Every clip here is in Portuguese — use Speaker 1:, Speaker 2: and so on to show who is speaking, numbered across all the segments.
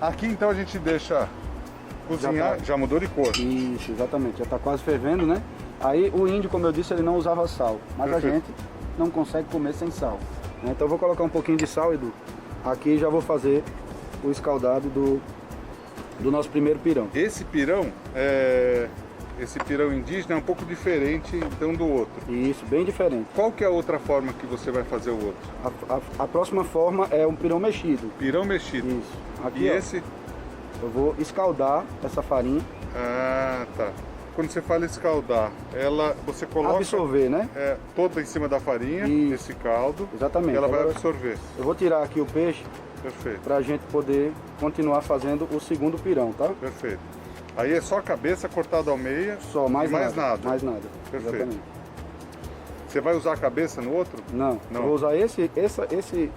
Speaker 1: Aqui então a gente deixa cozinhar, já mudou de cor.
Speaker 2: Isso, exatamente, já está quase fervendo, né? Aí o índio, como eu disse, ele não usava sal, mas
Speaker 1: Perfeito.
Speaker 2: a gente não consegue comer sem sal, né? Então eu vou colocar um pouquinho de sal, Edu. Aqui já vou fazer o escaldado do nosso primeiro pirão.
Speaker 1: Esse pirão indígena é um pouco diferente então do outro.
Speaker 2: Isso, bem diferente.
Speaker 1: Qual que é a outra forma que você vai fazer o outro?
Speaker 2: A próxima forma é um pirão mexido.
Speaker 1: Pirão mexido.
Speaker 2: Isso. Aqui,
Speaker 1: E
Speaker 2: ó,
Speaker 1: esse?
Speaker 2: eu vou escaldar essa farinha.
Speaker 1: Ah, tá. Quando você fala escaldar, você coloca
Speaker 2: Absorver, né?
Speaker 1: toda em cima da farinha,
Speaker 2: Isso.
Speaker 1: esse caldo.
Speaker 2: Exatamente.
Speaker 1: E ela vai
Speaker 2: Agora,
Speaker 1: absorver.
Speaker 2: eu vou tirar aqui o peixe
Speaker 1: Perfeito,
Speaker 2: para a gente poder continuar fazendo o segundo pirão, tá?
Speaker 1: perfeito. Aí é só a cabeça cortada ao meio.
Speaker 2: Só, mais
Speaker 1: e mais nada.
Speaker 2: Mais nada.
Speaker 1: Perfeito.
Speaker 2: Exatamente.
Speaker 1: Você vai usar a cabeça no outro?
Speaker 2: Não,
Speaker 1: Não.
Speaker 2: eu vou usar esse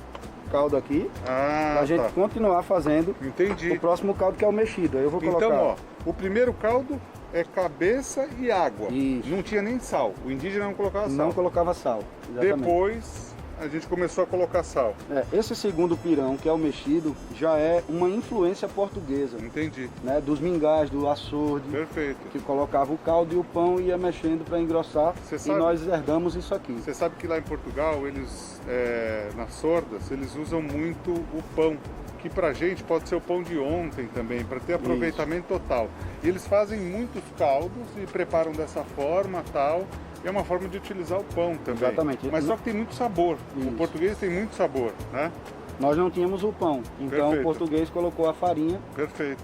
Speaker 2: caldo aqui
Speaker 1: Ah,
Speaker 2: pra gente
Speaker 1: tá.
Speaker 2: continuar fazendo
Speaker 1: Entendi.
Speaker 2: o próximo caldo, que é o mexido. Aí eu vou colocar.
Speaker 1: Então, ó, o primeiro caldo é cabeça e água.
Speaker 2: Isso.
Speaker 1: Não tinha nem sal. O indígena não colocava sal.
Speaker 2: Não colocava sal. Exatamente.
Speaker 1: Depois a gente começou a colocar sal.
Speaker 2: Esse segundo pirão, que é o mexido, já é uma influência portuguesa,
Speaker 1: Entendi.
Speaker 2: né? Dos mingás, do açorde,
Speaker 1: Perfeito.
Speaker 2: que colocava o caldo e o pão e ia mexendo para engrossar.
Speaker 1: Você
Speaker 2: E
Speaker 1: sabe-
Speaker 2: nós herdamos isso aqui.
Speaker 1: Você sabe que lá em Portugal, eles, nas sordas, eles usam muito o pão, que pra gente pode ser o pão de ontem também, para ter aproveitamento total. E eles fazem muitos caldos e preparam dessa forma, tal. E é uma forma de utilizar o pão também.
Speaker 2: Exatamente.
Speaker 1: Mas só que tem muito sabor.
Speaker 2: Isso.
Speaker 1: O português tem muito sabor, né?
Speaker 2: Nós não tínhamos o pão, então
Speaker 1: Perfeito.
Speaker 2: o português colocou a farinha
Speaker 1: Perfeito.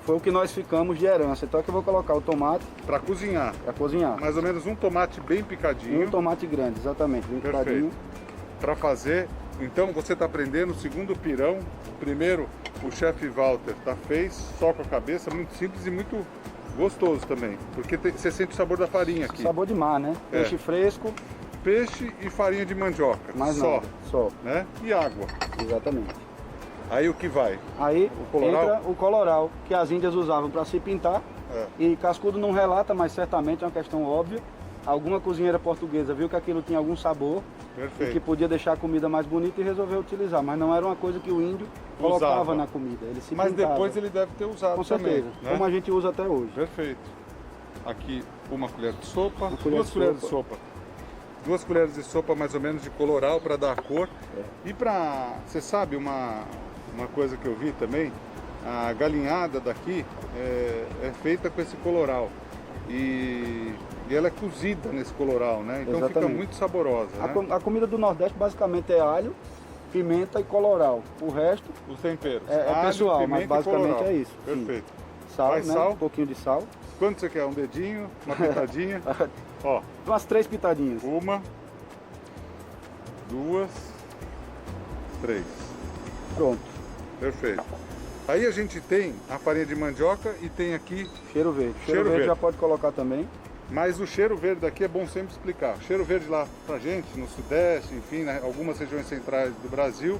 Speaker 2: foi o que nós ficamos de herança. Então aqui eu vou colocar o tomate
Speaker 1: Para cozinhar.
Speaker 2: para cozinhar.
Speaker 1: Mais ou menos um tomate bem
Speaker 2: E
Speaker 1: picadinho.
Speaker 2: um tomate grande, exatamente, bem picadinho.
Speaker 1: Para fazer. Então você está aprendendo o segundo pirão. O primeiro, o chefe Walter fez só com a cabeça, muito simples e muito gostoso também. Porque você sente o sabor da farinha aqui.
Speaker 2: Sabor de mar, né?
Speaker 1: É.
Speaker 2: Peixe fresco,
Speaker 1: Peixe e farinha de mandioca.
Speaker 2: mais
Speaker 1: só,
Speaker 2: nada. Só,
Speaker 1: né? E água.
Speaker 2: exatamente.
Speaker 1: Aí o que vai?
Speaker 2: Aí
Speaker 1: coloral?
Speaker 2: entra o coloral, que as índias usavam para se pintar.
Speaker 1: É.
Speaker 2: E Cascudo não relata, mas certamente é uma questão óbvia. Alguma cozinheira portuguesa viu que aquilo tinha algum sabor e que
Speaker 1: Perfeito.
Speaker 2: podia deixar a comida mais bonita e resolveu utilizar. Mas não era uma coisa que o índio colocava
Speaker 1: Usava.
Speaker 2: na comida. Ele se
Speaker 1: Mas
Speaker 2: pintava.
Speaker 1: depois ele deve ter usado
Speaker 2: Com
Speaker 1: também.
Speaker 2: certeza,
Speaker 1: Né?
Speaker 2: como a gente usa até hoje.
Speaker 1: Perfeito. Aqui uma colher de sopa,
Speaker 2: colher
Speaker 1: duas
Speaker 2: de
Speaker 1: colheres de
Speaker 2: sopa.
Speaker 1: sopa. 2 colheres de sopa mais ou menos de coloral para dar a cor.
Speaker 2: É.
Speaker 1: E para, você sabe uma coisa que eu vi também, a galinhada daqui é feita com esse coloral. E ela é cozida nesse coloral, né? Então fica
Speaker 2: Exatamente.
Speaker 1: muito saborosa, né?
Speaker 2: A comida do Nordeste basicamente é alho, pimenta e coloral. O resto
Speaker 1: Os temperos.
Speaker 2: é
Speaker 1: Alho,
Speaker 2: pessoal,
Speaker 1: pimenta
Speaker 2: mas
Speaker 1: e
Speaker 2: basicamente
Speaker 1: coloral.
Speaker 2: é isso. Sim.
Speaker 1: Perfeito.
Speaker 2: Sal,
Speaker 1: Faz
Speaker 2: né?
Speaker 1: sal?
Speaker 2: Um pouquinho de sal.
Speaker 1: Quanto você quer? Um dedinho? Uma pitadinha? Ó,
Speaker 2: Umas 3 pitadinhas.
Speaker 1: 1, 2, 3.
Speaker 2: Pronto.
Speaker 1: Perfeito. Aí a gente tem a farinha de mandioca e tem aqui,
Speaker 2: Cheiro verde.
Speaker 1: Cheiro
Speaker 2: Cheiro verde
Speaker 1: verde.
Speaker 2: já pode colocar também.
Speaker 1: mas o cheiro verde daqui é bom sempre explicar. O cheiro verde lá pra gente, no Sudeste, enfim, né, algumas regiões centrais do Brasil,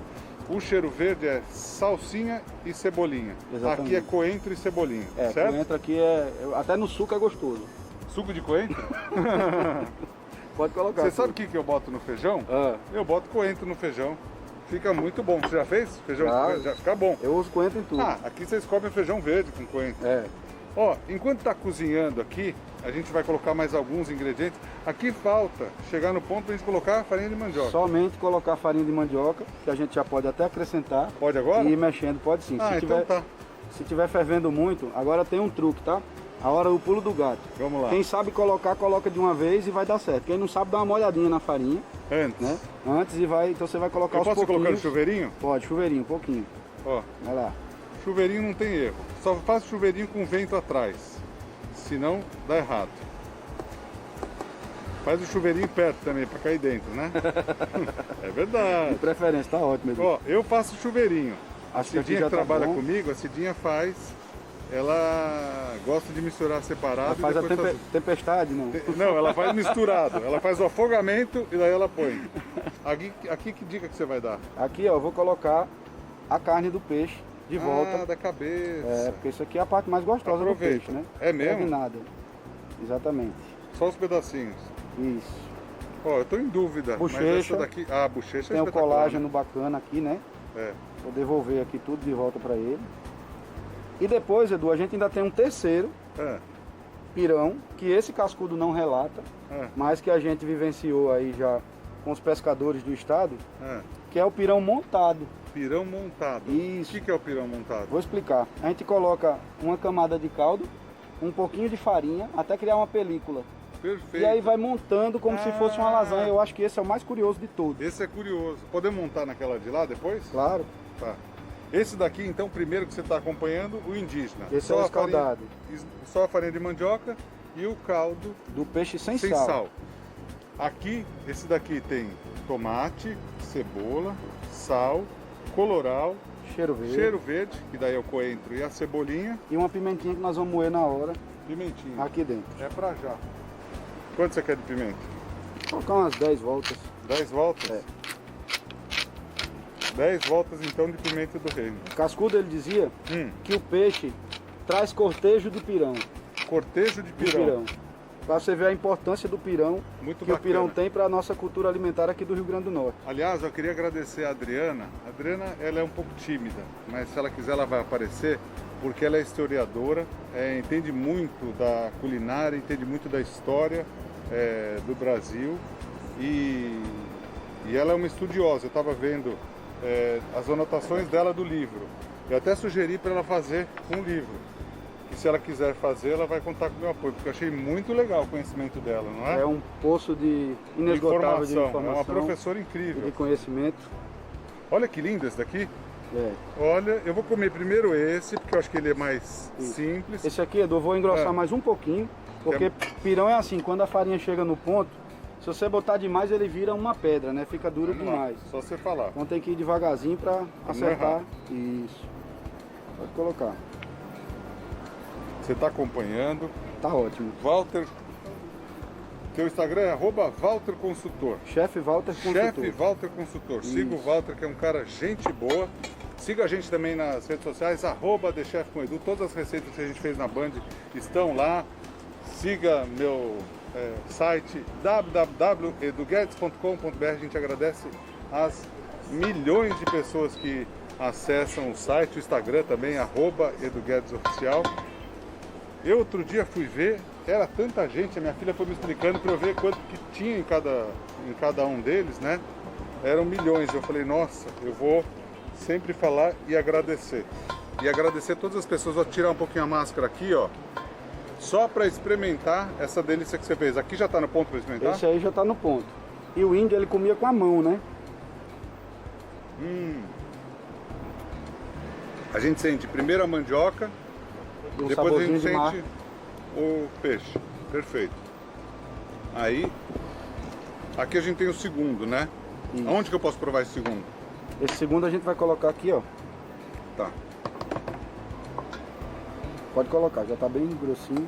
Speaker 1: o cheiro verde é salsinha e cebolinha.
Speaker 2: Exatamente.
Speaker 1: Aqui é coentro e cebolinha, certo?
Speaker 2: Coentro aqui até no suco é gostoso.
Speaker 1: Suco de coentro?
Speaker 2: Pode colocar.
Speaker 1: Você sabe o que eu boto no feijão?
Speaker 2: Ah,
Speaker 1: Eu boto coentro no feijão. Fica muito bom. Você já fez? Feijão já fica bom.
Speaker 2: eu uso coentro em tudo.
Speaker 1: Ah, aqui vocês comem feijão verde com coentro.
Speaker 2: É.
Speaker 1: Ó, enquanto está cozinhando aqui, a gente vai colocar mais alguns ingredientes. Aqui falta chegar no ponto para a gente colocar a farinha de mandioca.
Speaker 2: Somente colocar farinha de mandioca, que a gente já pode até acrescentar.
Speaker 1: Pode agora?
Speaker 2: E ir mexendo, pode sim.
Speaker 1: Ah,
Speaker 2: se,
Speaker 1: então
Speaker 2: tiver,
Speaker 1: tá.
Speaker 2: se tiver fervendo muito, agora tem um truque, tá? A hora do pulo do gato.
Speaker 1: Vamos lá.
Speaker 2: Quem sabe colocar, coloca de uma vez e vai dar certo. Quem não sabe, dá uma molhadinha na farinha,
Speaker 1: Antes.
Speaker 2: né? Antes e vai, então você vai colocar
Speaker 1: Eu
Speaker 2: aos
Speaker 1: posso
Speaker 2: pouquinhos.
Speaker 1: colocar no chuveirinho?
Speaker 2: Pode, chuveirinho, um pouquinho.
Speaker 1: Ó,
Speaker 2: Vai lá.
Speaker 1: chuveirinho não tem erro. Só faz chuveirinho com vento atrás. Senão dá errado. Faz o chuveirinho perto também, para cair dentro, né? É
Speaker 2: De
Speaker 1: verdade.
Speaker 2: preferência, tá ótimo, Edu.
Speaker 1: Ó, eu faço chuveirinho. A
Speaker 2: Acho que aqui
Speaker 1: Cidinha
Speaker 2: já
Speaker 1: que
Speaker 2: tá
Speaker 1: trabalha
Speaker 2: bom.
Speaker 1: comigo, a Cidinha faz. Ela gosta de misturar separado.
Speaker 2: Ela faz
Speaker 1: e
Speaker 2: a
Speaker 1: depois faz-
Speaker 2: tempestade, não?
Speaker 1: Não, ela faz misturado. Ela faz o afogamento e daí ela põe. Aqui que dica que você vai dar?
Speaker 2: Aqui, ó, eu vou colocar a carne do peixe de volta.
Speaker 1: Da cabeça.
Speaker 2: É, porque isso aqui é a parte mais gostosa do
Speaker 1: Aproveita.
Speaker 2: peixe, né?
Speaker 1: É mesmo?
Speaker 2: Não nada. Exatamente.
Speaker 1: Só os pedacinhos.
Speaker 2: Isso.
Speaker 1: Ó, eu tô em dúvida. Mas
Speaker 2: Bochecha.
Speaker 1: essa daqui. A bochecha
Speaker 2: Tem
Speaker 1: é
Speaker 2: o
Speaker 1: espetacular,
Speaker 2: colágeno bacana aqui, né?
Speaker 1: né? É.
Speaker 2: Vou devolver aqui tudo de volta para ele. E depois, Edu, a gente ainda tem um terceiro pirão, que esse cascudo não relata, mas que a gente vivenciou aí já com os pescadores do estado, que é o pirão montado.
Speaker 1: Pirão montado.
Speaker 2: Isso.
Speaker 1: O que é o pirão montado?
Speaker 2: Vou explicar. A gente coloca uma camada de caldo, um pouquinho de farinha, até criar uma película.
Speaker 1: Perfeito.
Speaker 2: E aí vai montando como se fosse uma lasanha. Eu acho que esse é o mais curioso de todos.
Speaker 1: Esse é curioso. Podemos montar naquela de lá depois?
Speaker 2: Claro.
Speaker 1: Tá. Esse daqui, então, primeiro que você está acompanhando, o indígena.
Speaker 2: Esse é o escaldado.
Speaker 1: Só a farinha de mandioca e o caldo
Speaker 2: do peixe sem
Speaker 1: sal.
Speaker 2: sal.
Speaker 1: Aqui, esse daqui tem tomate, cebola, sal, colorau, cheiro verde, que daí é o coentro e a cebolinha.
Speaker 2: E uma pimentinha que nós vamos moer na hora.
Speaker 1: Pimentinha.
Speaker 2: Aqui dentro.
Speaker 1: É pra já. Quanto você quer de pimenta?
Speaker 2: Vou colocar umas 10 voltas.
Speaker 1: 10 voltas?
Speaker 2: É.
Speaker 1: 10 voltas então de pimenta do reino.
Speaker 2: Cascudo ele dizia que o peixe traz cortejo de pirão.
Speaker 1: Cortejo de pirão.
Speaker 2: Para você ver a importância do pirão que o pirão tem para a nossa cultura alimentar aqui do Rio Grande do Norte.
Speaker 1: Aliás, eu queria agradecer a Adriana. A Adriana, ela é um pouco tímida, mas se ela quiser ela vai aparecer, porque ela é historiadora, entende muito da culinária, entende muito da história do Brasil e ela é uma estudiosa. Eu estava vendo as anotações dela do livro. Eu até sugeri para ela fazer um livro. E se ela quiser fazer, ela vai contar com o meu apoio, porque eu achei muito legal o conhecimento dela, não é?
Speaker 2: É um poço inesgotável de informação.
Speaker 1: É uma professora incrível.
Speaker 2: De conhecimento.
Speaker 1: Olha que lindo esse daqui.
Speaker 2: É.
Speaker 1: Olha, eu vou comer primeiro esse, porque eu acho que ele é mais simples.
Speaker 2: Esse aqui, Edu, eu vou engrossar mais um pouquinho, porque pirão é assim, quando a farinha chega no ponto, se você botar demais ele vira uma pedra, né? Fica duro demais.
Speaker 1: Só você falar.
Speaker 2: Então tem que ir devagarzinho para acertar. Isso. Pode colocar.
Speaker 1: Você está acompanhando.
Speaker 2: Tá ótimo.
Speaker 1: Walter, teu Instagram é @WalterConsultor.
Speaker 2: Chefe Walter Consultor.
Speaker 1: Chefe Walter Consultor. Siga o Walter, que é um cara gente boa. Siga a gente também nas redes sociais, @TheChef.com.edu. Todas as receitas que a gente fez na Band estão lá. Siga meu site www.eduguedes.com.br. A gente agradece as milhões de pessoas que acessam o site, o Instagram também, @EduGuedesOficial. Eu outro dia fui ver, era tanta gente, a minha filha foi me explicando para eu ver quanto que tinha em cada um deles, né? Eram milhões. Eu falei, nossa, eu vou sempre falar e agradecer. E agradecer todas as pessoas. Vou tirar um pouquinho a máscara aqui, ó. Só para experimentar essa delícia que você fez. Aqui já está no ponto para experimentar?
Speaker 2: Esse aí já está no ponto. E o índio ele comia com a mão, né?
Speaker 1: A gente sente primeiro a mandioca, depois a gente sente o peixe. Perfeito. Aí, aqui a gente tem o segundo, né?
Speaker 2: Isso.
Speaker 1: Aonde que eu posso provar esse segundo?
Speaker 2: Esse segundo a gente vai colocar aqui, ó.
Speaker 1: Tá.
Speaker 2: Pode colocar, já tá bem grossinho.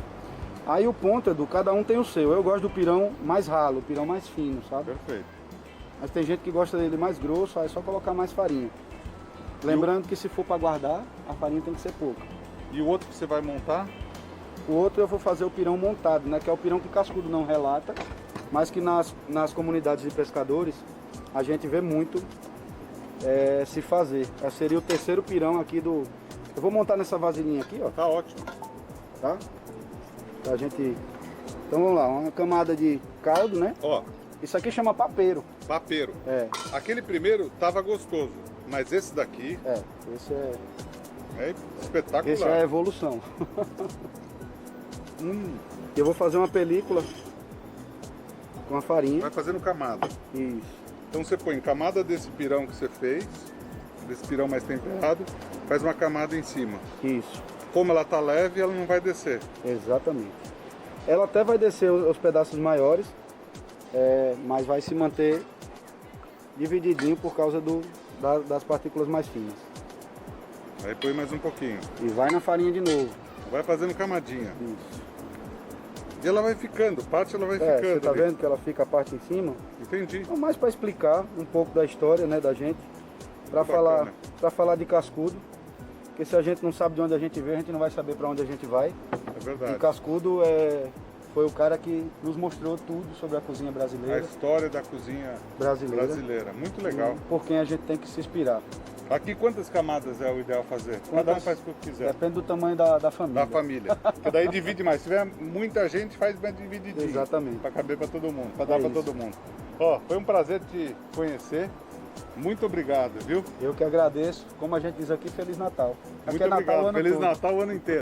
Speaker 2: Aí o ponto, Edu, cada um tem o seu. Eu gosto do pirão mais ralo, o pirão mais fino, sabe?
Speaker 1: Perfeito.
Speaker 2: Mas tem gente que gosta dele mais grosso, aí é só colocar mais farinha. Lembrando que se for para guardar, a farinha tem que ser pouca.
Speaker 1: E o outro que você vai montar?
Speaker 2: O outro eu vou fazer o pirão montado, né? Que é o pirão que Cascudo não relata, mas que nas comunidades de pescadores a gente vê muito se fazer. Esse seria o terceiro pirão aqui do... Eu vou montar nessa vasilhinha aqui, ó.
Speaker 1: Tá ótimo.
Speaker 2: Tá? Pra gente... Então vamos lá, uma camada de caldo, né?
Speaker 1: Ó.
Speaker 2: Isso aqui chama papeiro.
Speaker 1: Papeiro.
Speaker 2: É.
Speaker 1: Aquele primeiro tava gostoso, mas esse daqui...
Speaker 2: Esse é
Speaker 1: espetacular.
Speaker 2: Esse é a evolução. Eu vou fazer uma película com a farinha.
Speaker 1: Vai fazendo camada.
Speaker 2: Isso.
Speaker 1: Então você põe camada desse pirão que você fez, desse pirão mais temperado, faz uma camada em cima.
Speaker 2: Isso.
Speaker 1: Como ela tá leve, ela não vai descer.
Speaker 2: Exatamente. Ela até vai descer os pedaços maiores, mas vai se manter divididinho por causa das partículas mais finas.
Speaker 1: Aí põe mais um pouquinho.
Speaker 2: E vai na farinha de novo.
Speaker 1: Vai fazendo camadinha.
Speaker 2: Isso.
Speaker 1: E ela vai ficando, parte ela vai ficando.
Speaker 2: Você tá
Speaker 1: ali.
Speaker 2: vendo que ela fica a parte em cima?
Speaker 1: Entendi.
Speaker 2: Então, mais para explicar um pouco da história, né, da gente. Para falar de Cascudo. Porque se a gente não sabe de onde a gente veio, a gente não vai saber para onde a gente vai.
Speaker 1: É verdade.
Speaker 2: E Cascudo foi o cara que nos mostrou tudo sobre a cozinha brasileira.
Speaker 1: A história da cozinha brasileira. Muito legal.
Speaker 2: Por quem a gente tem que se inspirar.
Speaker 1: Aqui quantas camadas é o ideal fazer? Cada um faz o que quiser.
Speaker 2: Depende do tamanho da família.
Speaker 1: Da família. Porque daí divide mais. Se tiver muita gente, faz mais divididinho.
Speaker 2: Exatamente.
Speaker 1: Para caber para todo mundo, para dar para todo mundo. Ó, foi um prazer te conhecer. Muito obrigado, viu?
Speaker 2: Eu que agradeço. Como a gente diz aqui, Feliz Natal. Aqui
Speaker 1: Muito
Speaker 2: é Natal
Speaker 1: obrigado.
Speaker 2: o ano
Speaker 1: Feliz
Speaker 2: todo.
Speaker 1: Natal o ano inteiro.